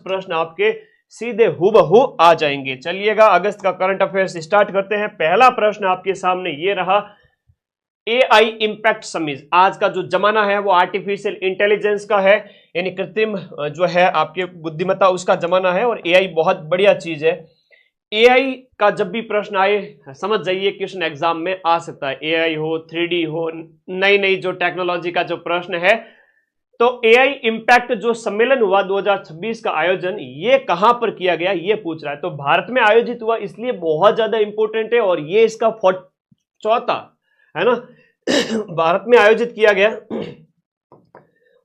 प्रश्न आपके सीधे हुबहू आ जाएंगे। चलिएगा अगस्त का करंट अफेयर्स स्टार्ट करते हैं। पहला प्रश्न आपके सामने ये रहा, एआई इंपैक्ट समीज। आज का जो जमाना है वो आर्टिफिशियल इंटेलिजेंस का है, यानी कृत्रिम जो है आपके बुद्धिमत्ता उसका जमाना है, और एआई बहुत बढ़िया चीज है। एआई का जब भी प्रश्न आए समझ जाइए क्वेश्चन एग्जाम में आ सकता है। एआई हो, 3D हो, नई नई जो टेक्नोलॉजी का जो प्रश्न है। तो एआई इंपैक्ट जो सम्मेलन हुआ 2026 का आयोजन, ये कहां पर किया गया ये पूछ रहा है। तो भारत में आयोजित हुआ, इसलिए बहुत ज्यादा इंपॉर्टेंट है, और ये इसका चौथा है ना भारत में आयोजित किया गया,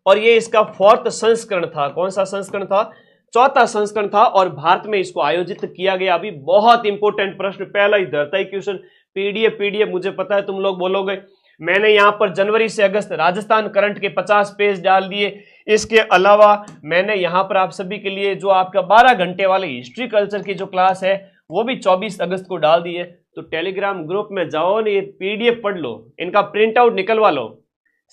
और ये इसका 4th संस्करण था। कौन सा संस्करण था? चौथा संस्करण था, और भारत में इसको आयोजित किया गया। अभी बहुत इंपॉर्टेंट प्रश्न, पहला ही धरता ही क्वेश्चन। पीडीएफ मुझे पता है तुम लोग बोलोगे, मैंने यहां पर जनवरी से अगस्त राजस्थान करंट के 50 पेज डाल दिए। इसके अलावा मैंने यहां पर आप सभी के लिए जो आपका 12 घंटे वाली हिस्ट्री कल्चर की जो क्लास है वो भी 24 अगस्त को डाल दी है। तो टेलीग्राम ग्रुप में जाओ ने, ये पीडीएफ पढ़ लो, इनका प्रिंट आउट निकलवा लो,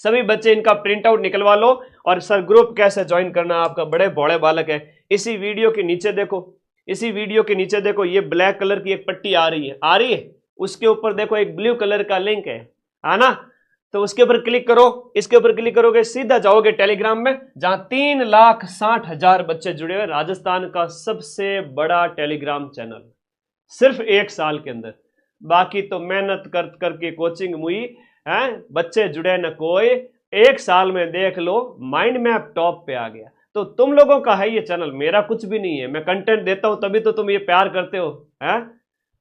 सभी बच्चे इनका प्रिंट आउट निकलवा लो। और सर ग्रुप कैसे ज्वाइन करना, आपका बड़े भोले बालक है, इसी वीडियो के नीचे देखो, इसी वीडियो के नीचे देखो, ये ब्लैक कलर की एक पट्टी आ रही है, उसके ऊपर देखो एक ब्लू कलर का लिंक है ना, तो उसके ऊपर क्लिक करो। इसके ऊपर क्लिक करोगे सीधा जाओगे टेलीग्राम में, जहां 3,60,000 बच्चे जुड़े हुए। राजस्थान का सबसे बड़ा टेलीग्राम चैनल, सिर्फ 1 साल के अंदर। बाकी तो मेहनत कर करके कोचिंग हुई है, बच्चे जुड़े न कोई। 1 साल में देख लो माइंड मैप टॉप पे आ गया। तो तुम लोगों का है ये चैनल, मेरा कुछ भी नहीं है। मैं कंटेंट देता हूं तभी तो तुम ये प्यार करते हो है?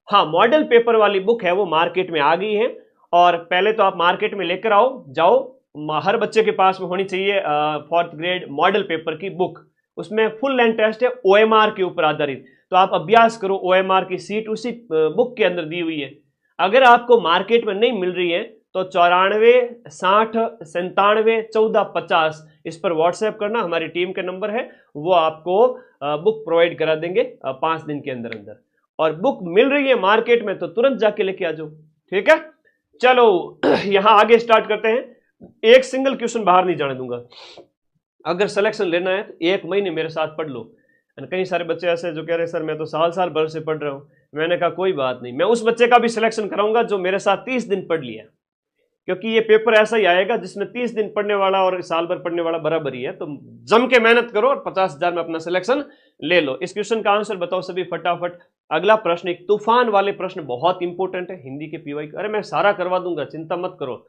हाँ, मॉडल पेपर वाली बुक है वो मार्केट में आ गई है, और पहले तो आप मार्केट में लेकर जाओ। हर बच्चे के पास में होनी चाहिए 4th ग्रेड मॉडल पेपर की बुक। उसमें फुल लेंथ टेस्ट है ओएमआर के ऊपर आधारित, तो आप अभ्यास करो। ओएमआर की सीट उसी बुक के अंदर दी हुई है। अगर आपको मार्केट में नहीं मिल रही है तो 94 60 97 14 50 इस पर व्हाट्सएप करना, हमारी टीम के नंबर है, वो आपको बुक प्रोवाइड करा देंगे 5 दिन के अंदर अंदर। और बुक मिल रही है मार्केट में तो तुरंत जाके लेके आ जाओ, ठीक है? चलो यहां आगे स्टार्ट करते हैं। एक सिंगल क्वेश्चन बाहर नहीं जाने दूंगा। अगर सिलेक्शन लेना है तो 1 महीने मेरे साथ पढ़ लो। कई सारे बच्चे ऐसे जो कह रहे सर मैं तो साल भर से पढ़ रहा हूं। मैंने कहा कोई बात नहीं, मैं उस बच्चे का भी सिलेक्शन कराऊंगा जो मेरे साथ 30 दिन पढ़ लिया, क्योंकि ये पेपर ऐसा ही आएगा जिसमें 30 दिन पढ़ने वाला और साल भर पढ़ने वाला बराबर ही है। तो जम के मेहनत करो और 50,000 में अपना सिलेक्शन ले लो। इस क्वेश्चन का आंसर बताओ सभी फटाफट। अगला प्रश्न, एक तूफान वाले प्रश्न बहुत इंपॉर्टेंट है, हिंदी के पीवाई। अरे मैं सारा करवा दूंगा, चिंता मत करो।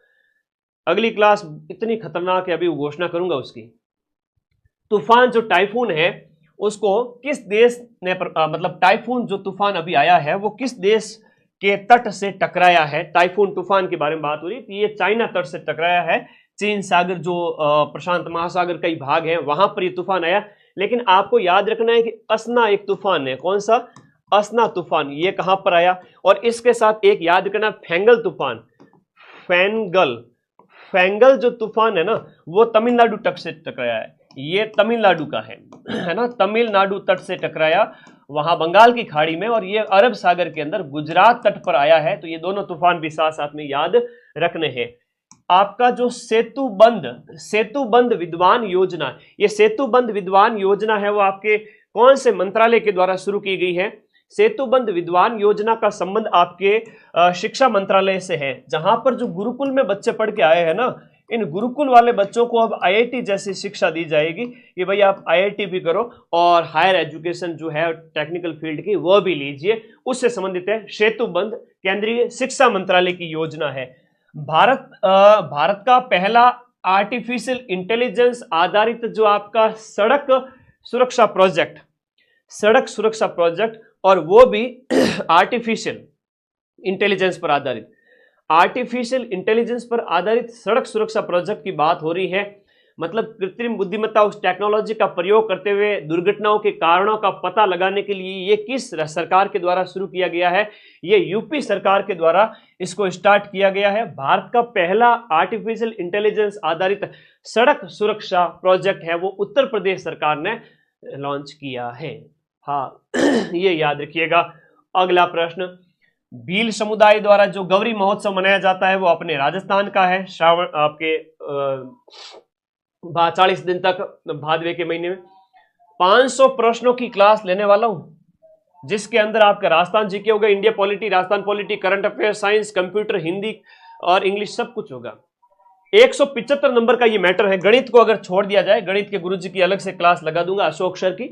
अगली क्लास इतनी खतरनाक है, अभी घोषणा करूंगा उसकी। तूफान जो टाइफून है उसको किस देश ने मतलब टाइफून जो तूफान अभी आया है वो किस देश के तट से टकराया है? टाइफून तूफान के बारे में बात हो रही थी। ये चाइना तट से टकराया है। चीन सागर जो प्रशांत महासागर कई भाग हैं वहां पर ये तूफान आया। लेकिन आपको याद रखना है कि असना एक तूफान है। कौन सा? असना तूफान। ये कहां पर आया? और इसके साथ एक याद रखना, फेंगल तूफान। फेंगल जो तूफान है ना वो तमिलनाडु तट से टकराया है। ये तमिलनाडु का है ना, तमिलनाडु तट से टकराया वहां बंगाल की खाड़ी में, और ये अरब सागर के अंदर गुजरात तट पर आया है। तो ये दोनों तूफान भी साथ साथ में याद रखने हैं। आपका जो सेतुबंध विद्वान योजना, ये सेतुबंध विद्वान योजना है वो आपके कौन से मंत्रालय के द्वारा शुरू की गई है? सेतुबंध विद्वान योजना का संबंध आपके शिक्षा मंत्रालय से है। जहां पर जो गुरुकुल में बच्चे पढ़ के आए हैं ना, इन गुरुकुल वाले बच्चों को अब आईआईटी जैसी शिक्षा दी जाएगी कि भाई आप आईआईटी भी करो और हायर एजुकेशन जो है टेक्निकल फील्ड की वो भी लीजिए। उससे संबंधित है सेतुबंध, केंद्रीय शिक्षा मंत्रालय की योजना है। भारत का पहला आर्टिफिशियल इंटेलिजेंस आधारित जो आपका सड़क सुरक्षा प्रोजेक्ट, और वो भी आर्टिफिशियल इंटेलिजेंस पर आधारित। आर्टिफिशियल इंटेलिजेंस पर आधारित सड़क सुरक्षा प्रोजेक्ट की बात हो रही है। मतलब कृत्रिम बुद्धिमत्ता उस टेक्नोलॉजी का प्रयोग करते हुए दुर्घटनाओं के कारणों का पता लगाने के लिए ये किस सरकार के द्वारा शुरू किया गया है? ये यूपी सरकार के द्वारा इसको स्टार्ट किया गया है। भारत का पहला आर्टिफिशियल इंटेलिजेंस आधारित सड़क सुरक्षा प्रोजेक्ट है वो उत्तर प्रदेश सरकार ने लॉन्च किया है। हाँ ये याद रखिएगा। अगला प्रश्न, भील समुदाय द्वारा जो गौरी महोत्सव मनाया जाता है वो अपने राजस्थान का है। श्रावण आपके 40 दिन तक भादवे के महीने में। 500 प्रश्नों की क्लास लेने वाला हूं, जिसके अंदर आपका राजस्थान जीके होगा, India polity, Rajasthan polity, current affair, science, computer, Hindi और इंग्लिश, सब कुछ होगा। 175 नंबर का ये मैटर है। गणित को अगर छोड़ दिया जाए, गणित के गुरुजी की अलग से क्लास लगा दूंगा, अशोक सर की,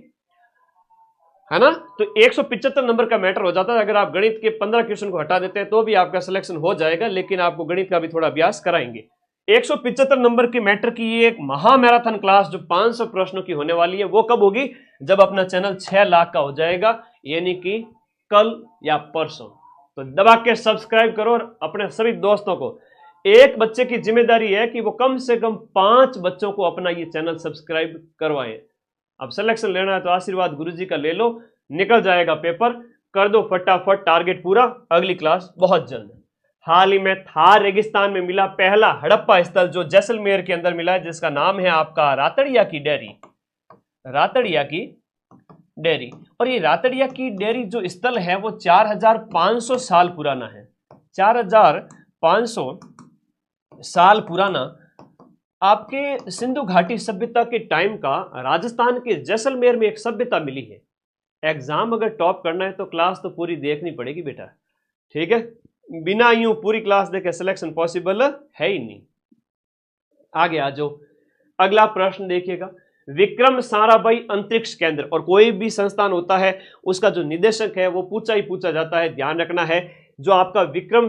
है ना, तो 175 नंबर का मैटर हो जाता है। अगर आप गणित के 15 क्वेश्चन को हटा देते हैं तो भी आपका सिलेक्शन हो जाएगा, लेकिन आपको गणित का भी थोड़ा अभ्यास कराएंगे। 175 नंबर की मैटर की ये एक महा मैराथन क्लास जो 500 प्रश्नों की होने वाली है, वो कब होगी? जब अपना चैनल 6 लाख का हो जाएगा, यानी कि कल या परसों। तो दबा के सब्सक्राइब करो और अपने सभी दोस्तों को, एक बच्चे की जिम्मेदारी है कि वो कम से कम 5 बच्चों को अपना ये चैनल सब्सक्राइब करवाएं। अब सिलेक्शन लेना है तो आशीर्वाद गुरुजी का ले लो, निकल जाएगा पेपर, कर दो फटाफट टारगेट पूरा। अगली क्लास बहुत जल्द। हाल ही में थार रेगिस्तान में मिला पहला हड़प्पा स्थल जो जैसलमेर के अंदर मिला है, जिसका नाम है आपका रातड़िया की डेयरी। रातड़िया की डेयरी, और ये रातड़िया की डेयरी जो स्थल है वो 4500 साल पुराना है। 4500 साल पुराना आपके सिंधु घाटी सभ्यता के टाइम का राजस्थान के जैसलमेर में एक सभ्यता मिली है। एग्जाम अगर टॉप करना है तो क्लास तो पूरी देखनी पड़ेगी बेटा, ठीक है, बिना यूं पूरी क्लास देखे सिलेक्शन पॉसिबल है ही नहीं। आगे आ जाओ, अगला प्रश्न देखिएगा। विक्रम साराभाई अंतरिक्ष केंद्र, और कोई भी संस्थान होता है उसका जो निदेशक है वो पूछा ही पूछा जाता है, ध्यान रखना है। जो आपका विक्रम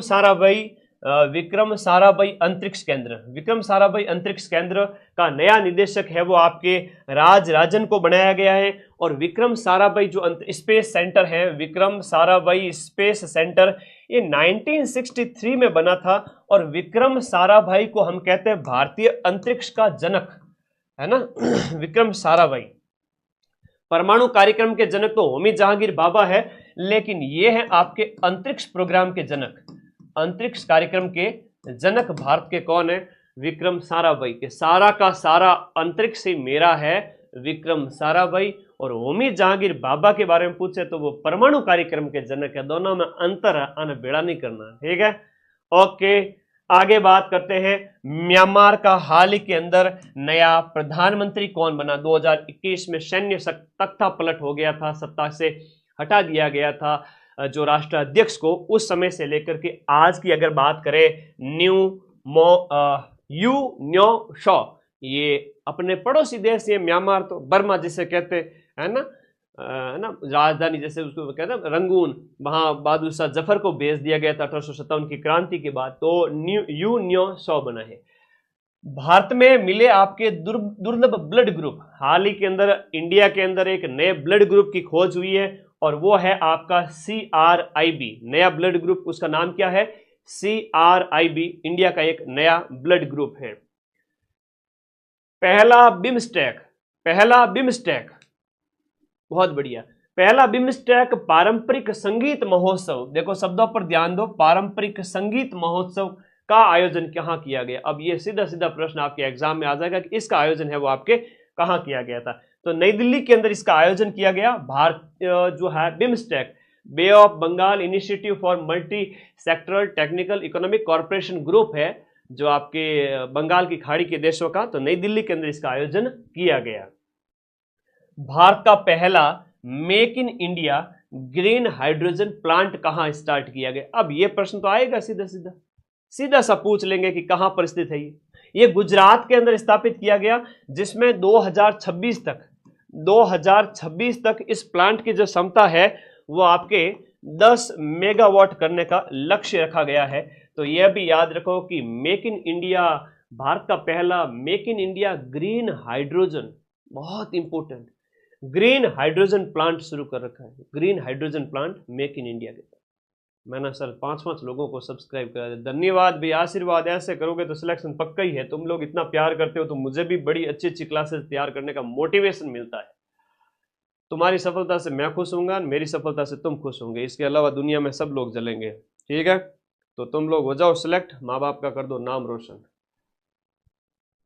साराभाई अंतरिक्ष केंद्र, विक्रम साराभाई अंतरिक्ष केंद्र का नया निदेशक है वो आपके राजन को बनाया गया है। और विक्रम साराभाई जो स्पेस सेंटर है, विक्रम साराभाई स्पेस सेंटर, ये 1963 में बना था। और विक्रम साराभाई को हम कहते हैं भारतीय अंतरिक्ष का जनक, है ना। विक्रम साराभाई परमाणु कार्यक्रम के जनक तो होमी जहांगीर भाभा है, लेकिन ये है आपके अंतरिक्ष प्रोग्राम के जनक, अंतरिक्ष कार्यक्रम के जनक भारत के कौन है? विक्रम साराभाई। के सारा का सारा अंतरिक्ष ही मेरा है, विक्रम साराभाई। और होमी जहांगीर भाभा के बारे में पूछे तो वो परमाणु कार्यक्रम के जनक है। दोनों में अंतर है, अनबेड़ा नहीं करना, ठीक है। ओके, आगे बात करते हैं। म्यांमार का हाल ही के अंदर नया प्रधानमंत्री कौन बना? 2021 में सैन्य तख्ता पलट हो गया था, सत्ता से हटा दिया गया था जो राष्ट्राध्यक्ष को। उस समय से लेकर के आज की अगर बात करें, यू न्यो शॉ, ये अपने पड़ोसी देश है म्यांमार, तो बर्मा जिसे कहते हैं ना, राजधानी जैसे उसको कहते हैं रंगून, वहां बहादुर शाह जफर को भेज दिया गया था 1857 की क्रांति के बाद, तो यू न्यो शॉ बना है। भारत में मिले आपके दुर्लभ ब्लड ग्रुप, हाल ही के अंदर इंडिया के अंदर एक नए ब्लड ग्रुप की खोज हुई है और वो है आपका CRIB, नया ब्लड ग्रुप। उसका नाम क्या है? CRIB, इंडिया का एक नया ब्लड ग्रुप है। पहला बिम्स्टेक, बहुत बढ़िया। पहला बिम्स्टेक पारंपरिक संगीत महोत्सव, देखो शब्दों पर ध्यान दो, पारंपरिक संगीत महोत्सव का आयोजन कहां किया गया? अब ये सीधा सीधा प्रश्न आपके एग्जाम में आ जाएगा कि इसका आयोजन है वो आपके कहां किया गया था। तो नई दिल्ली के अंदर इसका आयोजन किया गया। भारत जो है BIMSTEC, bay of Bengal initiative for multi sectoral technical economic corporation group है जो आपके बंगाल की खाड़ी के देशों का, तो नई दिल्ली के अंदर इसका आयोजन किया गया। भारत का पहला make in India green hydrogen plant कहां स्टार्ट किया गया? अब यह प्रश्न तो आएगा सीधा सा पूछ लेंगे कि कहां पर स्थित है ये गुजरात के अंदर स्थापित किया गया, जिसमें 2026 तक इस प्लांट की जो क्षमता है वो आपके 10 मेगावाट करने का लक्ष्य रखा गया है। तो यह भी याद रखो कि मेक इन इंडिया, भारत का पहला make in India green hydrogen, बहुत इंपॉर्टेंट, ग्रीन हाइड्रोजन प्लांट शुरू कर रखा है। Green hydrogen plant make in India के। मैंने सर 5 लोगों को सब्सक्राइब करा दिया, धन्यवाद भी, आशीर्वाद, ऐसे करोगे तो सिलेक्शन पक्का ही है। तुम लोग इतना प्यार करते हो तो मुझे भी बड़ी अच्छी अच्छी क्लासेस तैयार करने का मोटिवेशन मिलता है। तुम्हारी सफलता से मैं खुश होऊंगा, मेरी सफलता से तुम खुश होंगे, इसके अलावा दुनिया में सब लोग जलेंगे, ठीक है। तो तुम लोग हो जाओ सिलेक्ट, माँ बाप का कर दो नाम रोशन।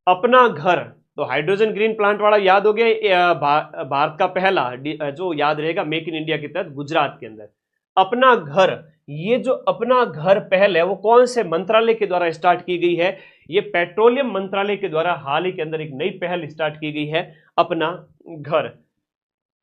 अपना घर, तो हाइड्रोजन ग्रीन प्लांट वाला याद हो गया। भारत का पहला जो याद रहेगा मेक इन इंडिया के तहत गुजरात के अंदर। अपना घर, ये जो अपना घर पहल है वो कौन से मंत्रालय के द्वारा स्टार्ट की गई है? ये पेट्रोलियम मंत्रालय के द्वारा हाल ही के अंदर एक नई पहल स्टार्ट की गई है, अपना घर।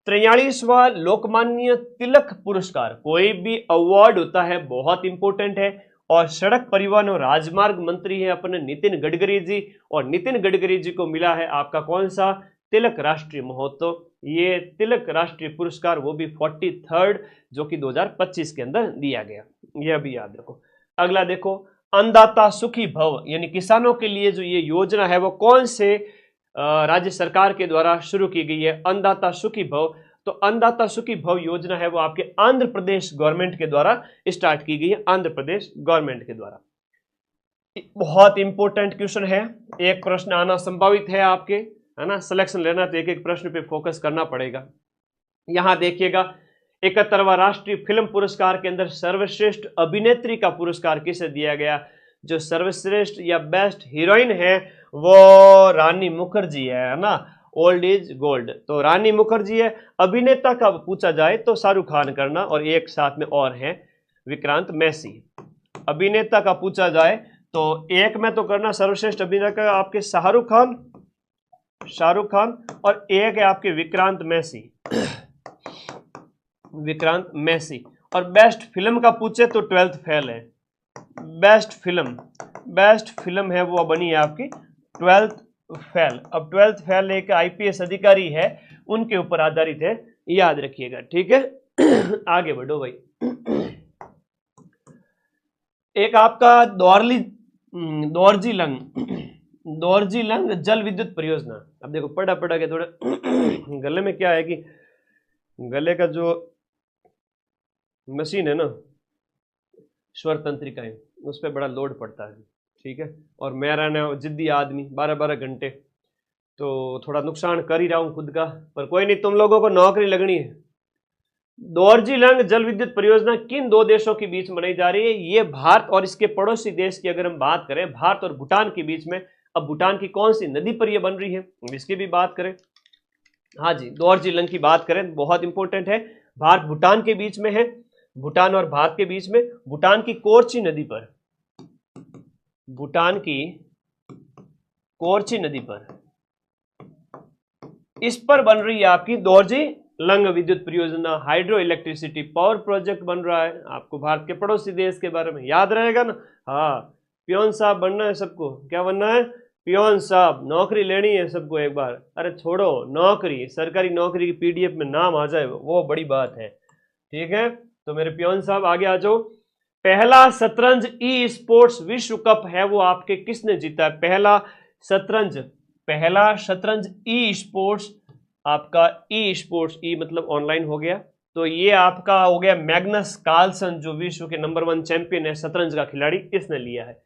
43वां लोकमान्य तिलक पुरस्कार, कोई भी अवार्ड होता है बहुत इंपॉर्टेंट है। और सड़क परिवहन और राजमार्ग मंत्री है अपने नितिन गडकरी जी, और नितिन गडकरी जी को मिला है आपका कौन सा, तिलक राष्ट्रीय महोत्सव। ये तिलक राष्ट्रीय पुरस्कार वो भी 43rd, जो कि 2025 के अंदर दिया गया, यह भी याद रखो। अगला देखो, अन्नदाता सुखी भव, यानी किसानों के लिए जो ये योजना है वो कौन से राज्य सरकार के द्वारा शुरू की गई है, अन्नदाता सुखी भव। तो अन्नदाता सुखी भव योजना है वो आपके आंध्र प्रदेश गवर्नमेंट के द्वारा स्टार्ट की गई है, आंध्र प्रदेश गवर्नमेंट के द्वारा। बहुत इंपॉर्टेंट क्वेश्चन है, एक प्रश्न आना संभावित है आपके, है ना, सिलेक्शन लेना तो एक एक प्रश्न पे फोकस करना पड़ेगा। यहां देखिएगा, 71वां राष्ट्रीय फिल्म पुरस्कार के अंदर सर्वश्रेष्ठ अभिनेत्री का पुरस्कार किसे दिया गया, जो सर्वश्रेष्ठ या बेस्ट हीरोइन है वो रानी मुखर्जी है ना, ओल्ड इज गोल्ड, तो रानी मुखर्जी है। अभिनेता का पूछा जाए तो शाहरुख खान करना, और एक साथ में और है विक्रांत मैसी। अभिनेता का पूछा जाए तो एक में तो करना सर्वश्रेष्ठ अभिनेता का आपके शाहरुख खान, और एक है आपके विक्रांत मैसी, विक्रांत मैसी। और बेस्ट फिल्म का पूछे तो 12th फेल है, बेस्ट फिल्म है वो बनी है आपकी 12th फेल। अब 12th फेल एक आईपीएस अधिकारी है, उनके ऊपर आधारित है, याद रखिएगा, ठीक है। आगे बढ़ो भाई। एक आपका दोरजी लंग जल विद्युत परियोजना। अब देखो पढ़ा के थोड़ा गले में क्या है कि गले का जो मशीन है ना, स्वर तंत्रिका है, उस पर बड़ा लोड पड़ता है, ठीक है। और मैं रहना जिद्दी आदमी 12-12 घंटे, तो थोड़ा नुकसान कर ही रहा हूँ खुद का, पर कोई नहीं, तुम लोगों को नौकरी लगनी है। दोरजी-लंग जल विद्युत परियोजना किन दो देशों के बीच बनाई जा रही है, ये भारत और इसके पड़ोसी देश की अगर हम बात करें, भारत और भूटान के बीच में। अब भूटान की कौन सी नदी पर यह बन रही है, इसकी भी बात करें। हाँ जी, दोरजी-लंग की बात करें, बहुत इंपॉर्टेंट है, भारत भूटान के बीच में है, भूटान और भारत के बीच में, भूटान की कोरची नदी पर, भूटान की कोरची नदी पर, इस पर बन रही है आपकी दोरजी-लंग विद्युत परियोजना, हाइड्रो इलेक्ट्रिसिटी पावर प्रोजेक्ट बन रहा है। आपको भारत के पड़ोसी देश के बारे में याद रहेगा ना। हाँ, पियोन साहब बनना है सबको, क्या बनना है, पियोन साहब, नौकरी लेनी है सबको एक बार। अरे छोड़ो नौकरी, सरकारी नौकरी की पीडीएफ में नाम आ जाए वो बड़ी बात है, ठीक है। तो मेरे पियोन साहब आगे आ जाओ। पहला शतरंज ई स्पोर्ट्स विश्व कप है वो आपके किसने जीता है, पहला शतरंज ई स्पोर्ट्स, आपका ई स्पोर्ट्स, ई मतलब ऑनलाइन हो गया, तो ये आपका हो गया मैग्नस कार्लसन, जो विश्व के नंबर 1 चैंपियन है शतरंज का खिलाड़ी, इसने लिया है।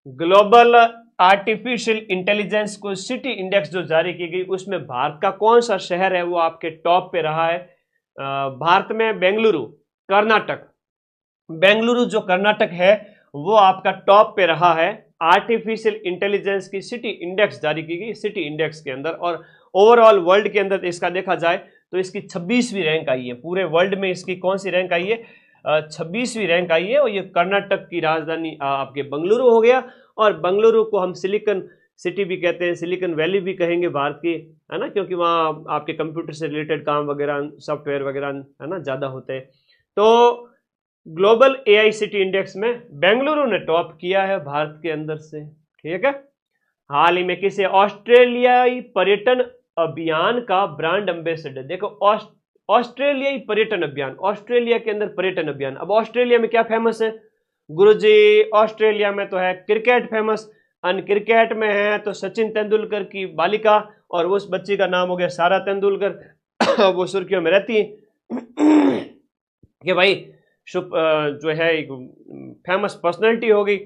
ग्लोबल आर्टिफिशियल इंटेलिजेंस को सिटी इंडेक्स जो जारी की गई, उसमें भारत का कौन सा शहर है वो आपके टॉप पे रहा है। भारत में बेंगलुरु, कर्नाटक, बेंगलुरु जो कर्नाटक है वो आपका टॉप पे रहा है। आर्टिफिशियल इंटेलिजेंस की सिटी इंडेक्स जारी की गई, सिटी इंडेक्स के अंदर, और ओवरऑल वर्ल्ड के अंदर इसका देखा जाए तो इसकी 26वीं रैंक आई है, पूरे वर्ल्ड में इसकी कौन सी रैंक आई है, 26वीं रैंक आई है। और ये कर्नाटक की राजधानी आपके बेंगलुरु हो गया, और बेंगलुरु को हम सिलिकॉन सिटी भी कहते हैं, सिलिकॉन वैली भी कहेंगे भारत की, है ना, क्योंकि वहाँ आपके कंप्यूटर से रिलेटेड काम वगैरह, सॉफ्टवेयर वगैरह, है ना, ज़्यादा होते हैं। तो ग्लोबल एआई सिटी इंडेक्स में बेंगलुरु ने टॉप किया है भारत के अंदर से, ठीक है। हाल ही में किसे ऑस्ट्रेलियाई पर्यटन अभियान का ब्रांड एम्बेसडर, देखो ऑस्ट्रेलियाई पर्यटन अभियान, ऑस्ट्रेलिया के अंदर पर्यटन अभियान। अब ऑस्ट्रेलिया में क्या फेमस है गुरुजी, ऑस्ट्रेलिया में तो है क्रिकेट फेमस, अन क्रिकेट में है तो सचिन तेंदुलकर की बालिका, और उस बच्ची का नाम हो गया सारा तेंदुलकर, वो सुर्खियों में रहती है कि भाई जो है एक फेमस पर्सनैलिटी हो गई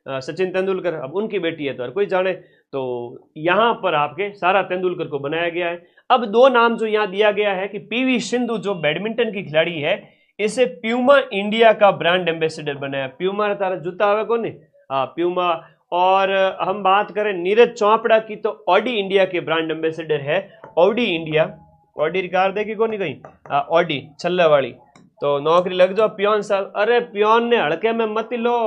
सचिन तेंदुलकर, अब उनकी बेटी है तो हर कोई जाने, तो यहाँ पर आपके सारा तेंदुलकर को बनाया गया है। अब दो नाम जो यहाँ दिया गया है कि पीवी सिंधु जो बैडमिंटन की खिलाड़ी है, इसे प्यूमा इंडिया का ब्रांड एम्बेसडर बनाया। प्यूमा तारा जूता आवे को नहीं, हाँ प्यूमा। और हम बात करें नीरज चोपड़ा की, तो ऑडी इंडिया के ब्रांड एम्बेसडर है, ऑडी इंडिया, ऑडी रिकार देगी को नहीं कहीं, ऑडी छल्ले वाली, तो नौकरी लग जाओ पियोन साहब। अरे पियोन ने हड़के में मत लो,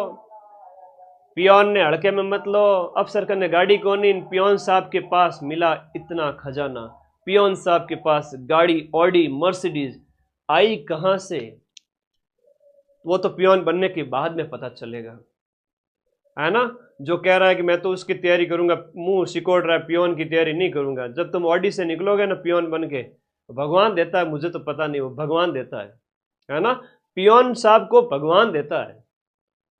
पियोन ने हड़के में मत लो, अफसर करने गाड़ी को नहीं, पियोन साहब के पास मिला इतना खजाना, पियोन साहब के पास गाड़ी ऑडी मर्सिडीज आई कहां से, वो तो पियोन बनने के बाद में पता चलेगा, है ना। जो कह रहा है कि मैं तो उसकी तैयारी करूंगा, मुंह सिकोड़ रहा है, पियोन की तैयारी नहीं करूंगा। जब तुम ऑडी से निकलोगे ना पियोन बन के, भगवान देता है, मुझे तो पता नहीं, वो भगवान देता है ना। पियोन साहब को भगवान देता है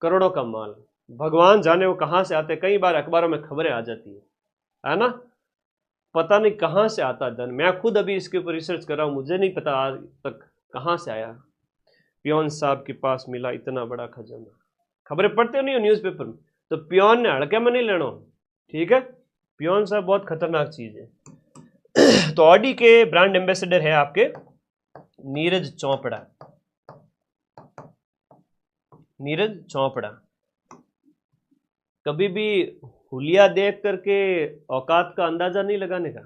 करोड़ों का माल, भगवान जाने वो कहां से आते। कई बार अखबारों में खबरें आ जाती है ना, पता नहीं कहां से आता धन। मैं खुद अभी इसके ऊपर रिसर्च कर रहा हूं, मुझे नहीं पता आज तक कहां से आया। पियोन साहब के पास मिला इतना बड़ा खजाना। खबरें पढ़ते नहीं हो न्यूज़पेपर में, तो पियोन ने हड़के में नहीं लेना, ठीक है। पियोन साहब बहुत खतरनाक चीज है। तो ऑडी के ब्रांड एम्बेसडर है आपके नीरज चोपड़ा। नीरज चोपड़ा कभी भी हुलिया देख करके औकात का अंदाजा नहीं लगाने का।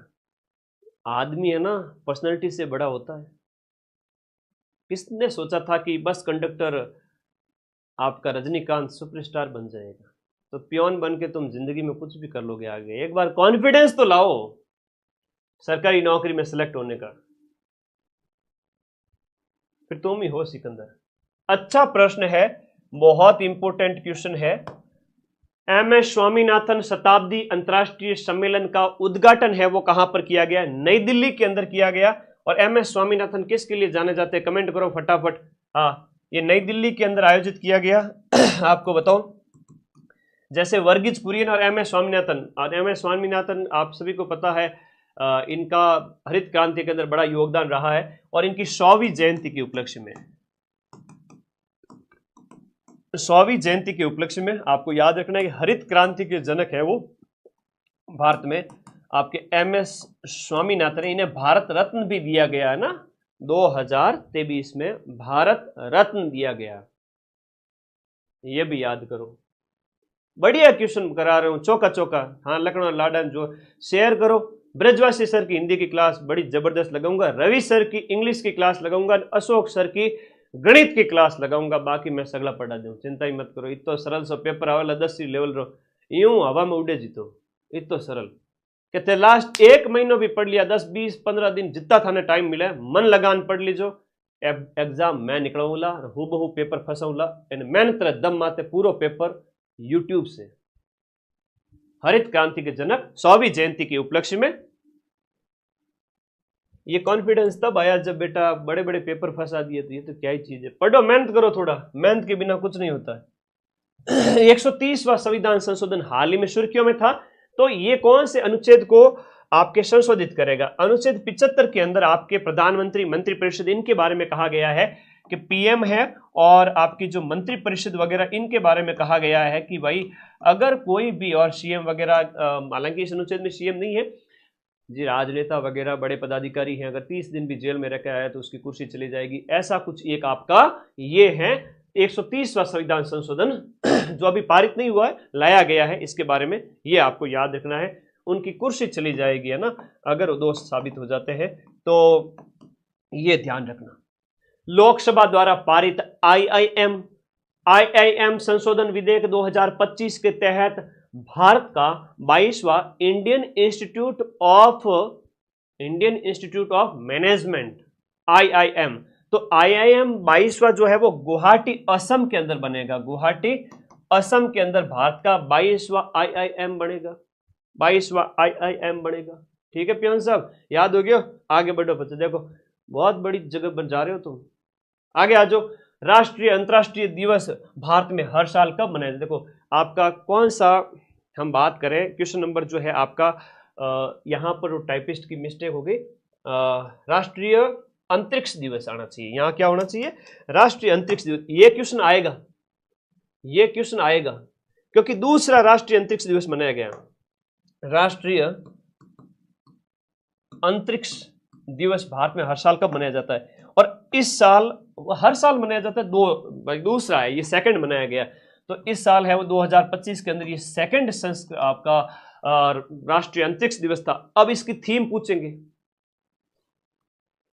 आदमी है ना, पर्सनैलिटी से बड़ा होता है। किसने सोचा था कि बस कंडक्टर आपका रजनीकांत सुपरस्टार बन जाएगा। तो पियोन बन के तुम जिंदगी में कुछ भी कर लोगे आगे। एक बार कॉन्फिडेंस तो लाओ सरकारी नौकरी में सिलेक्ट होने का, फिर तुम ही हो सिकंदर। अच्छा प्रश्न है, बहुत इंपॉर्टेंट क्वेश्चन है। एमएस स्वामीनाथन शताब्दी अंतर्राष्ट्रीय सम्मेलन का उद्घाटन है वो कहां पर किया गया? नई दिल्ली के अंदर किया गया। और एमएस स्वामीनाथन किसके लिए जाने जाते हैं, कमेंट करो फटाफट। हाँ, ये नई दिल्ली के अंदर आयोजित किया गया। आपको बताओ, जैसे वर्गीज कुरियन और एमएस स्वामीनाथन, और एमएस स्वामीनाथन आप सभी को पता है, इनका हरित क्रांति के अंदर बड़ा योगदान रहा है। और इनकी 100वीं जयंती के उपलक्ष्य में, 100वीं जयंती के उपलक्ष्य में आपको याद रखना है कि हरित क्रांति के जनक है वो भारत में आपके एमएस स्वामीनाथन। इन्हें भारत रत्न भी दिया गया है ना, 2023 में भारत रत्न दिया गया, ये भी याद करो। बढ़िया क्वेश्चन करा रहे हूं, चौका चौका। हाँ, लखनऊ लाडन जो शेयर करो। ब्रजवासी सर की हिंदी की क्लास बड़ी जबरदस्त लगाऊंगा, रवि सर की इंग्लिश की क्लास लगाऊंगा, अशोक सर की गणित की क्लास लगाऊंगा। बाकी मैं सगला पढ़ा दूं, चिंता ही मत करो। इतो सरल सो पेपर आवेला 10वीं लेवल रो, यूं हवा में उड़े जीतो, इतो सरल कहते। लास्ट 1 महीनों भी पढ़ लिया, 10 20 15 दिन जितना थाने टाइम मिले मन लगान पढ़ लीजो। एग्जाम मैं निकलूंगा हूबहू पेपर फंसाऊंगा मेहनत तरह दम माते पूरा पेपर यूट्यूब से। हरित क्रांति के जनक 100वीं जयंती के उपलक्ष्य में। ये कॉन्फिडेंस तब आया जब बेटा बड़े बड़े पेपर फंसा दिए, तो ये तो क्या ही चीज है। पढ़ो, मेहनत करो थोड़ा, मेहनत के बिना कुछ नहीं होता है। 130वां संविधान संशोधन हाल ही में सुर्खियों में था। तो ये कौन से अनुच्छेद को आपके संशोधित करेगा? अनुच्छेद 75 के अंदर आपके प्रधानमंत्री, मंत्रिपरिषद, इनके बारे में कहा गया है कि पीएम है, और आपकी जो मंत्रिपरिषद वगैरह इनके बारे में कहा गया है कि भाई अगर कोई भी, और सीएम वगैरह, हालांकि इस अनुच्छेद में सीएम नहीं है जी, राजनेता वगैरह बड़े पदाधिकारी हैं, अगर 30 दिन भी जेल में रह के आया तो उसकी कुर्सी चली जाएगी। ऐसा कुछ एक आपका ये है 130वां संविधान संशोधन जो अभी पारित नहीं हुआ है, लाया गया है। इसके बारे में ये आपको याद रखना है, उनकी कुर्सी चली जाएगी, है ना, अगर वो दोस्त साबित हो जाते हैं, तो ये ध्यान रखना। लोकसभा द्वारा पारित आईआईएम संशोधन विधेयक 2025 के तहत भारत का 22वां Indian Institute of Management IIM, तो आईआईएम 22वां जो है वो गुवाहाटी असम के अंदर बनेगा। गुवाहाटी असम के अंदर भारत का 22वां आईआईएम बनेगा, 22वां आईआईएम बनेगा। ठीक है पियोन साहब, याद हो गया? आगे बढ़ो बच्चे, देखो बहुत बड़ी जगह बन जा रहे हो तुम, आगे आ जाओ। राष्ट्रीय अंतर्राष्ट्रीय दिवस भारत में हर साल कब मनाया? देखो आपका कौन सा, हम बात करें क्वेश्चन नंबर जो है आपका, यहां पर वो टाइपिस्ट की मिस्टेक हो गई, राष्ट्रीय अंतरिक्ष दिवस आना चाहिए, यहां क्या होना चाहिए? राष्ट्रीय अंतरिक्ष दिवस। ये क्वेश्चन आएगा, ये क्वेश्चन आएगा, क्योंकि दूसरा राष्ट्रीय अंतरिक्ष दिवस मनाया गया। राष्ट्रीय अंतरिक्ष दिवस भारत में हर साल कब मनाया जाता है? और इस साल हर साल मनाया जाता है, दूसरा है, ये सेकंड मनाया गया। तो इस साल है वो 2025 के अंदर ये सेकंड आपका राष्ट्रीय अंतरिक्ष दिवस था। अब इसकी थीम पूछेंगे,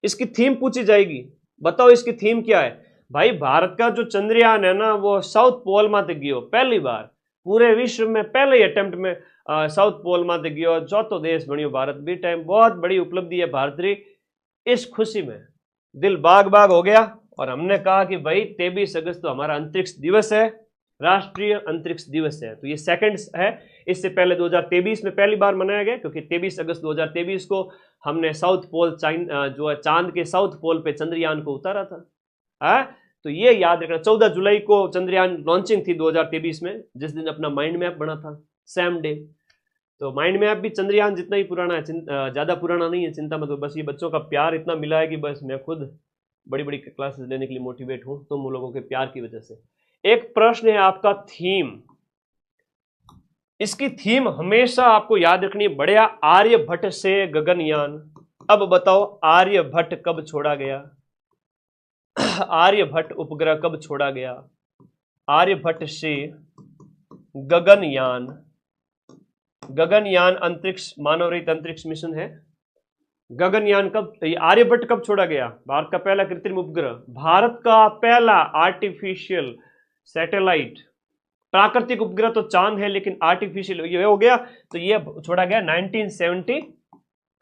इसकी थीम पूछी जाएगी, बताओ इसकी थीम क्या है? भाई भारत का जो चंद्रयान है ना वो साउथ पोल में गयो पहली बार, पूरे विश्व में पहले ही अटेम्प्ट में साउथ पोल में गयो, चौथो देश बनियो भारत भी टाइम। बहुत बड़ी उपलब्धि है भारत री। इस खुशी में दिल बाग बाग हो गया और हमने कहा कि भाई 23 अगस्त तो हमारा अंतरिक्ष दिवस है, राष्ट्रीय अंतरिक्ष दिवस है। तो ये सेकंड है। इससे पहले 2023 में पहली बार मनाया गया, क्योंकि 23 अगस्त 2023 को हमने साउथ पोल जो है चांद के साउथ पोल पे चंद्रयान को उतारा था। तो ये याद रखना। 14 जुलाई को चंद्रयान लॉन्चिंग थी 2023 में, जिस दिन अपना माइंड मैप बना था, सेम डे। तो माइंड मैप भी चंद्रयान जितना ही पुराना है, ज्यादा पुराना नहीं है, चिंता मत करो। बस ये बच्चों का प्यार इतना मिला है कि बस मैं खुद बड़ी बड़ी क्लासेस लेने के लिए मोटिवेट हूं, तुम लोगों के प्यार की वजह से। एक प्रश्न है आपका थीम। इसकी थीम हमेशा आपको याद रखनी है, बढ़िया। आर्यभट्ट से गगनयान। अब बताओ आर्यभट्ट कब छोड़ा गया? आर्यभट्ट उपग्रह कब छोड़ा गया? आर्यभट्ट से गगनयान। गगनयान अंतरिक्ष मानव रहित अंतरिक्ष मिशन है। गगनयान कब, आर्यभट्ट कब छोड़ा गया? भारत का पहला कृत्रिम उपग्रह, भारत का पहला आर्टिफिशियल सैटेलाइट। प्राकृतिक उपग्रह तो चांद है, लेकिन आर्टिफिशियल ये हो गया। तो ये छोड़ा गया 1970।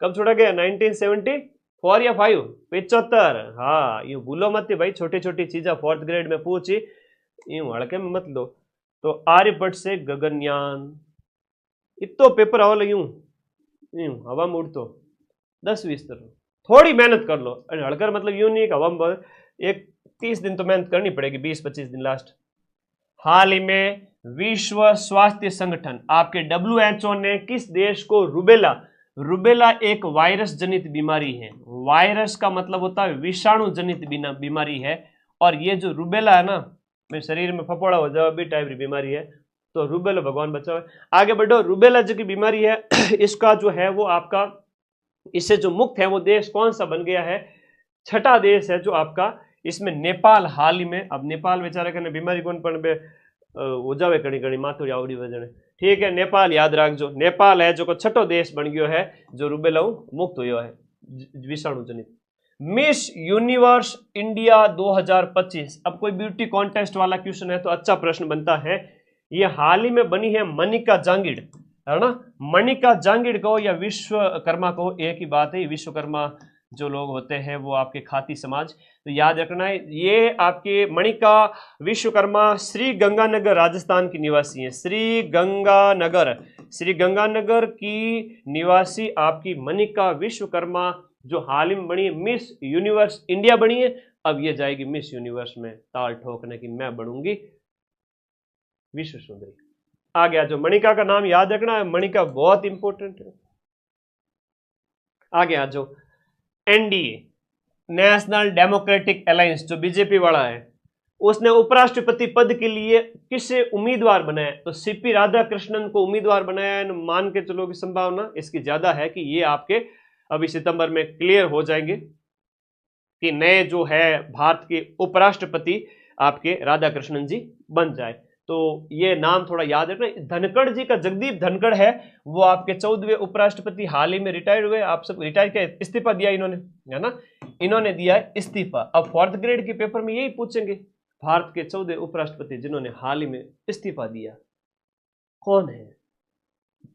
कब छोड़ा गया? 1974 या 5? 75। हाँ, ये भूलो मत भाई, छोटी छोटी चीजें फोर्थ ग्रेड में पूछी, यूं हड़के में मत लो। तो आर्यभट्ट से गगनयान, इतो पेपर आवल यूं यूं हवा में उड़तो 10-20 तरह। थोड़ी मेहनत कर लो, हड़कर मतलब यूं नहीं कि हवा में एक 30 दिन तो मेहनत करनी पड़ेगी, 20-25 दिन लास्ट। हाल ही में विश्व स्वास्थ्य संगठन आपके WHO ने किस देश को रुबेला एक वायरस जनित बीमारी है। वायरस का मतलब होता है विषाणु जनित बीमारी है। और ये जो रुबेला है ना, मेरे शरीर में फफोड़ा हो जाए भी टाइप की बीमारी है। तो रुबेला भगवान बचाओ। आगे बढ़ो। रुबेला जो की बीमारी है, इसका जो है वो आपका, इससे जो मुक्त है वो देश कौन सा बन गया है? छठा देश है जो आपका, इसमें नेपाल हाल ही में। अब नेपाल बेचारे कने बीमारी कौन पण बे हो जावे कड़ी कड़ी माथोड़ी आवड़ी वजने, ठीक है। नेपाल याद रखजो, नेपाल है जो छठो देश बन गयो है जो रुबेला मुक्त हुयो है विषाणु जनित। Miss universe India 2025। अब कोई ब्यूटी कॉन्टेस्ट वाला क्वेश्चन है तो अच्छा प्रश्न बनता है। ये हाल ही में बनी है मनिका जांगिड़, है ना। मनिका जांगिड़ कहो या विश्वकर्मा कहो, एक ही बात है। विश्वकर्मा जो लोग होते हैं वो आपके खाती समाज। तो याद रखना है, ये आपके मणिका विश्वकर्मा श्री गंगानगर राजस्थान की निवासी है। श्री गंगानगर की निवासी आपकी मणिका विश्वकर्मा, जो हाल ही में बनी है मिस यूनिवर्स इंडिया बनी है। अब ये जाएगी मिस यूनिवर्स में ताल ठोकने की, मैं बनूंगी विश्व सुंदरी। आ गया। जो मणिका का नाम याद रखना है, मणिका बहुत इंपॉर्टेंट है। आ गया जो एनडीए, नेशनल डेमोक्रेटिक अलायंस, जो बीजेपी वाला है, उसने उपराष्ट्रपति पद के लिए किसे उम्मीदवार बनाया? तो सीपी राधाकृष्णन को उम्मीदवार बनाया। मान के चलो की संभावना इसकी ज्यादा है कि ये आपके अभी सितंबर में क्लियर हो जाएंगे कि नए जो है भारत के उपराष्ट्रपति आपके राधाकृष्णन जी बन जाए। तो ये नाम थोड़ा याद रखना। धनखड़ जी का, जगदीप धनखड़ है, वो आपके 14वें उपराष्ट्रपति, हाल ही में रिटायर्ड हुए। आप सब रिटायर किया, इस्तीफा दिया इन्होंने, है ना, इन्होंने दिया है इस्तीफा। अब फोर्थ ग्रेड के पेपर में यही पूछेंगे, भारत के 14 उपराष्ट्रपति जिन्होंने हाल ही में इस्तीफा दिया कौन है?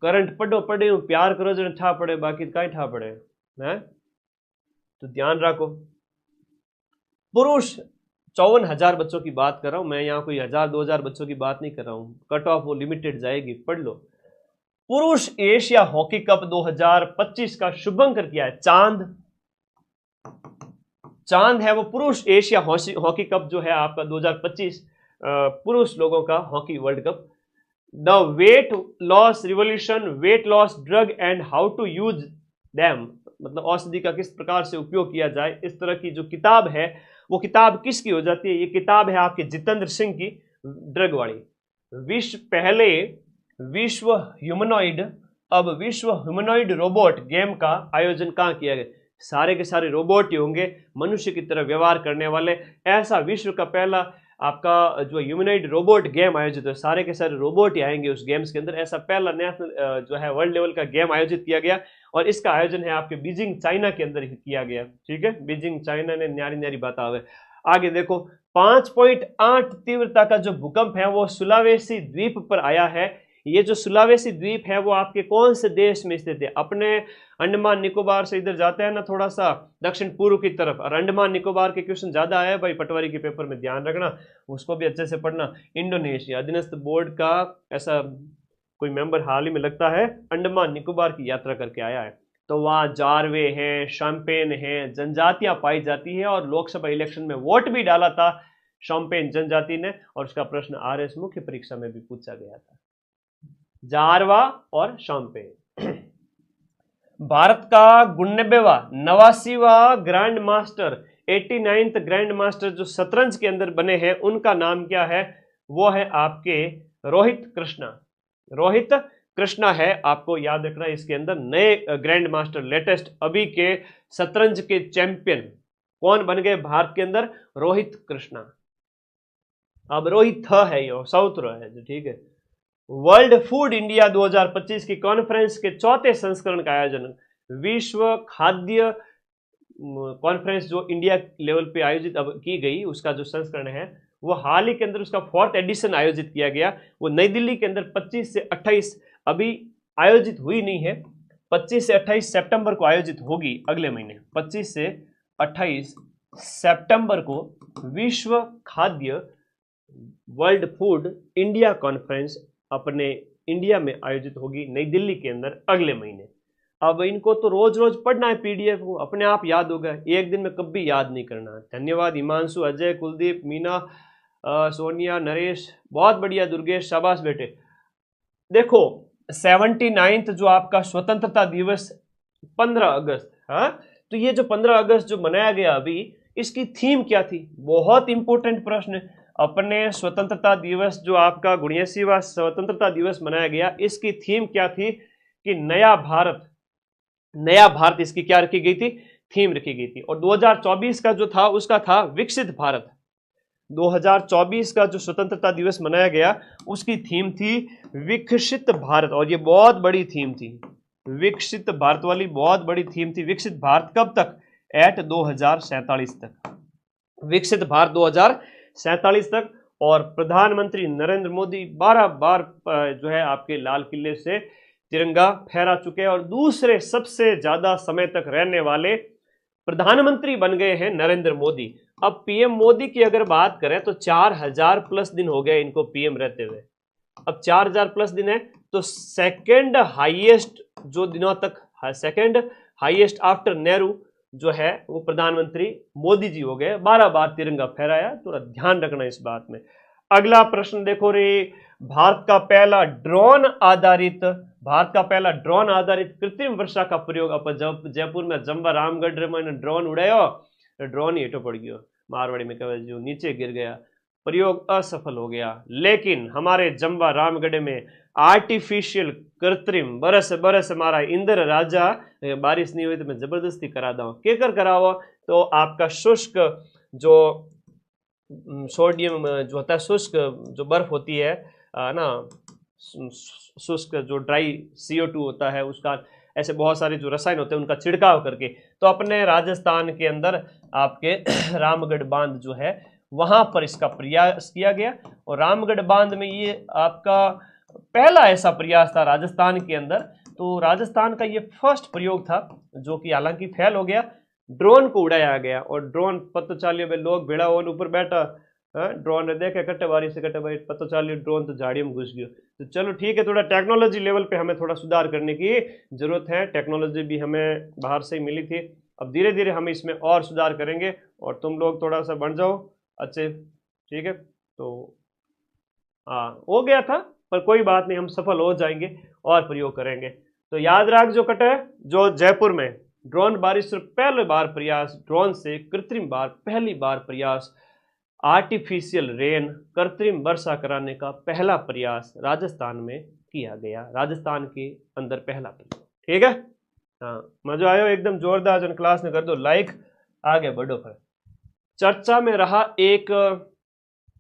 करंट पढ़े प्यार करो जो ठा पड़े, बाकी कहीं ठा पड़े है। तो ध्यान रखो। पुरुष 54,000 बच्चों की बात कर रहा हूं मैं, यहां कोई 1,000-2,000 बच्चों की बात नहीं कर रहा हूं। कट ऑफ वो लिमिटेड जाएगी, पढ़ लो। पुरुष एशिया हॉकी कप 2025 का शुभंकर किया है चांद है वो। पुरुष एशिया हॉकी कप जो है आपका 2025 पुरुष लोगों का hockey world cup. The weight loss revolution, weight loss drug and how to use them, मतलब औषधि का किस प्रकार से उपयोग किया जाए, इस तरह की जो किताब है वो किताब किसकी हो जाती है? ये किताब है आपके जितेंद्र सिंह की, ड्रग वाली। पहले विश्व ह्यूमनॉइड, अब विश्व ह्यूमनॉइड रोबोट गेम का आयोजन कहां किया गया? सारे के सारे रोबोट ही होंगे, मनुष्य की तरह व्यवहार करने वाले। ऐसा विश्व का पहला आपका जो ह्यूमनॉइड रोबोट गेम आयोजित है, सारे के सारे रोबोट ही आएंगे उस गेम्स के अंदर। ऐसा पहला नेशनल जो है वर्ल्ड लेवल का गेम आयोजित किया गया और इसका आयोजन है आपके बीजिंग चाइना के अंदर ही किया गया। ठीक है, बीजिंग चाइना ने न्यारी न्यारी बात आवे। आगे देखो 5.8 तीव्रता का जो भूकंप है वो सुलावेसी द्वीप पर आया है। ये जो सुलावेसी द्वीप है वो आपके कौन से देश में स्थित है? अपने अंडमान निकोबार से इधर जाते हैं ना थोड़ा सा दक्षिण पूर्व की तरफ, और अंडमान निकोबार के क्वेश्चन ज्यादा आया भाई पटवारी के पेपर में, ध्यान रखना, उसको भी अच्छे से पढ़ना। इंडोनेशिया अधीनस्थ बोर्ड का ऐसा कोई मेंबर हाल ही में लगता है अंडमान निकोबार की यात्रा करके आया है, तो वहाँ जारवे हैं, शम्पेन हैं, जनजातियां पाई जाती है, और लोकसभा इलेक्शन में वोट भी डाला था शम्पेन जनजाति ने, और उसका प्रश्न आरएस मुख्य परीक्षा में भी पूछा गया था, जारवा और शम्पेन। भारत का 89वां grand master, 89th grand master जो शतरंज के अंदर बने हैं उनका नाम क्या है? वो है आपके रोहित कृष्णा। रोहित कृष्णा है, आपको याद रखना। इसके अंदर नए ग्रैंड मास्टर लेटेस्ट अभी के शतरंज के चैंपियन कौन बन गए भारत के अंदर? रोहित कृष्णा। अब रोहित है ये साउथ रो है, ठीक है। वर्ल्ड फूड इंडिया 2025 की कॉन्फ्रेंस के चौथे संस्करण का आयोजन, विश्व खाद्य कॉन्फ्रेंस जो इंडिया लेवल पे आयोजित अब की गई, उसका जो संस्करण है वो हाल ही के अंदर उसका 4th एडिशन आयोजित किया गया। वो नई दिल्ली के अंदर 25 से 28 अभी आयोजित हुई नहीं है, 25 से 28 सितंबर को आयोजित होगी अगले महीने। 25 से 28 सितंबर को विश्व खाद्य वर्ल्ड फूड इंडिया कॉन्फ्रेंस अपने इंडिया में आयोजित होगी नई दिल्ली के अंदर अगले महीने। अब इनको तो रोज रोज पढ़ना है, पीडीएफ को अपने आप याद होगा, एक दिन में कभी याद नहीं करना। धन्यवाद हिमांशु, अजय, कुलदीप, मीना, सोनिया, नरेश, बहुत बढ़िया, दुर्गेश, शाबाश बेटे। देखो 79th जो आपका स्वतंत्रता दिवस 15 अगस्त, हाँ, तो ये जो 15 अगस्त जो मनाया गया अभी, इसकी थीम क्या थी? बहुत इंपॉर्टेंट प्रश्न। अपने स्वतंत्रता दिवस जो आपका 79वां स्वतंत्रता दिवस मनाया गया, इसकी थीम क्या थी? कि नया भारत, नया भारत इसकी क्या रखी गई थी? थीम रखी गई थी। और 2024 का जो था उसका था विकसित भारत। 2024 का जो स्वतंत्रता दिवस मनाया गया उसकी थीम थी विकसित भारत, और ये बहुत बड़ी थीम थी, विकसित भारत वाली बहुत बड़ी थीम थी। विकसित भारत कब तक? एट 2047 तक, विकसित भारत 2047 तक। और प्रधानमंत्री नरेंद्र मोदी 12 बार जो है आपके लाल किले से तिरंगा फहरा चुके हैं, और दूसरे सबसे ज्यादा समय तक रहने वाले प्रधानमंत्री बन गए हैं नरेंद्र मोदी। अब पीएम मोदी की अगर बात करें तो 4000 प्लस दिन हो गए इनको पीएम रहते हुए। अब 4000 प्लस दिन है तो सेकंड हाईएस्ट जो दिनों तक, सेकंड हाईएस्ट आफ्टर नेहरू जो है वो प्रधानमंत्री मोदी जी हो गए, 12 बार तिरंगा फहराया। थोड़ा ध्यान रखना इस बात में। अगला प्रश्न देखो रे, भारत का पहला ड्रोन आधारित कृत्रिम वर्षा का प्रयोग अपन जयपुर में जम्बा रामगढ़ में ड्रोन उड़ायो, ड्रोन ही हेठो पड़ गयो, मारवाड़ी में कहे जो नीचे गिर गया, प्रयोग असफल हो गया। लेकिन हमारे जम्बा रामगढ़ में आर्टिफिशियल कृत्रिम बरस हमारा इंद्र राजा, बारिश नहीं हुई तो मैं जबरदस्ती करा दूं, केकर कराओ? तो आपका शुष्क जो सोडियम जो होता है, शुष्क जो बर्फ होती है ना, शुष्क जो ड्राई CO2 होता है, उसका ऐसे बहुत सारे जो रसायन होते हैं उनका छिड़काव करके, तो अपने राजस्थान के अंदर आपके रामगढ़ बांध जो है वहां पर इसका प्रयास किया गया। और रामगढ़ बांध में ये आपका पहला ऐसा प्रयास था राजस्थान के अंदर, तो राजस्थान का ये फर्स्ट प्रयोग था जो कि हालांकि फेल हो गया। ड्रोन को उड़ाया गया, और ड्रोन पत्तो चालियो में लोग भेड़ा होने ऊपर बैठा, ड्रोन ने देखे कट्टे बारी से कट्टे बारी, पत्तो चालियो ड्रोन तो झाड़ियों में घुस गयो। तो चलो ठीक है, थोड़ा टेक्नोलॉजी लेवल पे हमें थोड़ा सुधार करने की जरूरत है, टेक्नोलॉजी भी हमें बाहर से ही मिली थी, अब धीरे धीरे हम इसमें और सुधार करेंगे, और तुम लोग थोड़ा सा बन जाओ अच्छे, ठीक है। तो हाँ हो गया था, पर कोई बात नहीं, हम सफल हो जाएंगे और प्रयोग करेंगे। तो याद रख जो कटे, जो जयपुर में ड्रोन बारिश से पहली बार प्रयास, ड्रोन से कृत्रिम बार पहली बार प्रयास, आर्टिफिशियल रेन कृत्रिम वर्षा कराने का पहला प्रयास राजस्थान में किया गया, राजस्थान के अंदर पहला प्रयास, ठीक है। हाँ मजा आयो एकदम जोरदार, जन क्लास ने कर दो लाइक, आगे बढ़ो। फिर चर्चा में रहा एक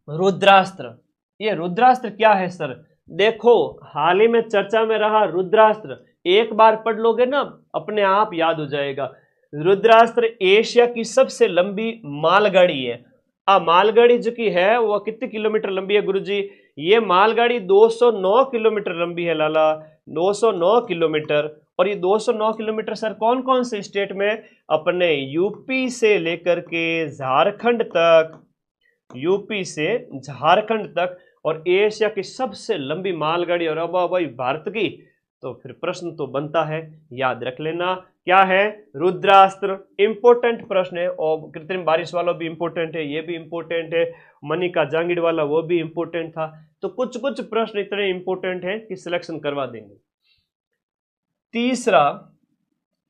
रुद्रास्त्र, ये रुद्रास्त्र क्या है सर? देखो हाल ही में चर्चा में रहा रुद्रास्त्र, एक बार पढ़ लोगे ना अपने आप याद हो जाएगा। रुद्रास्त्र एशिया की सबसे लंबी मालगाड़ी है, मालगाड़ी जो की है वो कितने किलोमीटर लंबी है गुरुजी? ये मालगाड़ी 209 किलोमीटर लंबी है लाला, 209 किलोमीटर। और ये 209 किलोमीटर सर कौन कौन से स्टेट में? अपने यूपी से लेकर के झारखंड तक, यूपी से झारखंड तक। और एशिया की सबसे लंबी मालगाड़ी और अब भाई भारत की, तो फिर प्रश्न तो बनता है, याद रख लेना क्या है? रुद्रास्त्र। इंपोर्टेंट प्रश्न है। और कृत्रिम बारिश वाला भी इंपोर्टेंट है, ये भी इंपोर्टेंट है, मनिका जांगिड़ वाला वो भी इंपोर्टेंट था। तो कुछ कुछ प्रश्न इतने इंपोर्टेंट हैं कि सिलेक्शन करवा देंगे। तीसरा,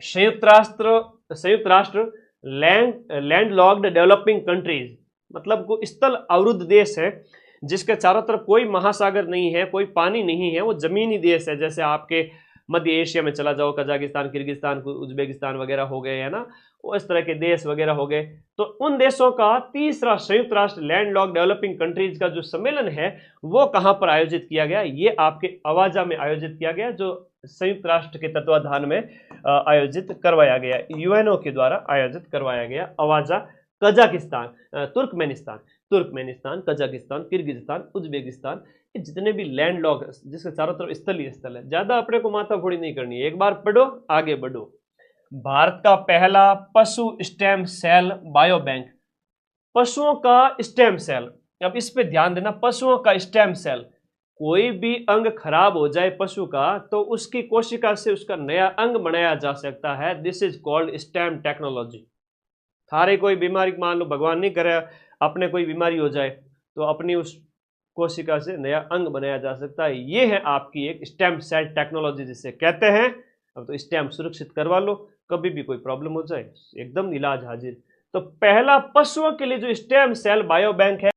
संयुक्त राष्ट्र लैंड लॉक्ड डेवलपिंग कंट्रीज, मतलब स्थल अवरुद्ध देश है जिसके चारों तरफ कोई महासागर नहीं है, कोई पानी नहीं है, वो जमीनी देश है। जैसे आपके मध्य एशिया में चला जाओ, कजाकिस्तान, किर्गिस्तान, उज्बेकिस्तान वगैरह हो गए, है ना, वो इस तरह के देश वगैरह हो गए। तो उन देशों का तीसरा संयुक्त राष्ट्र लैंड लॉक डेवलपिंग कंट्रीज का जो सम्मेलन है वो कहां पर आयोजित किया गया? ये आपके अवाजा में आयोजित किया गया, जो संयुक्त राष्ट्र के तत्वाधान में आयोजित करवाया गया, यूएनओ के द्वारा आयोजित करवाया गया। Awaza Kazakhstan, Turkmenistan, Kazakhstan, Kyrgyzstan, Uzbekistan, ये जितने भी लैंड लॉक जिसके चारों तरफ स्थलीय स्थल है, ज्यादा अपने को माथाफोड़ी नहीं करनी है, एक बार पढ़ो आगे बढ़ो। भारत का पहला पशु स्टेम सेल बायो बैंक, पशुओं का स्टेम सेल। अब इस पे ध्यान देना, पशुओं का स्टेम सेल, कोई भी अंग खराब हो जाए पशु का तो उसकी कोशिका से उसका नया अंग बनाया जा सकता है। This is called stem technology. थारे कोई बीमारी, मान लो भगवान नहीं करे अपने कोई बीमारी हो जाए, तो अपनी उस कोशिका से नया अंग बनाया जा सकता है। ये है आपकी एक स्टेम सेल टेक्नोलॉजी जिसे कहते हैं। अब तो स्टेम सुरक्षित करवा लो, कभी भी कोई प्रॉब्लम हो जाए एकदम इलाज हाजिर। तो पहला पशुओं के लिए जो स्टेम सेल बायो बैंक है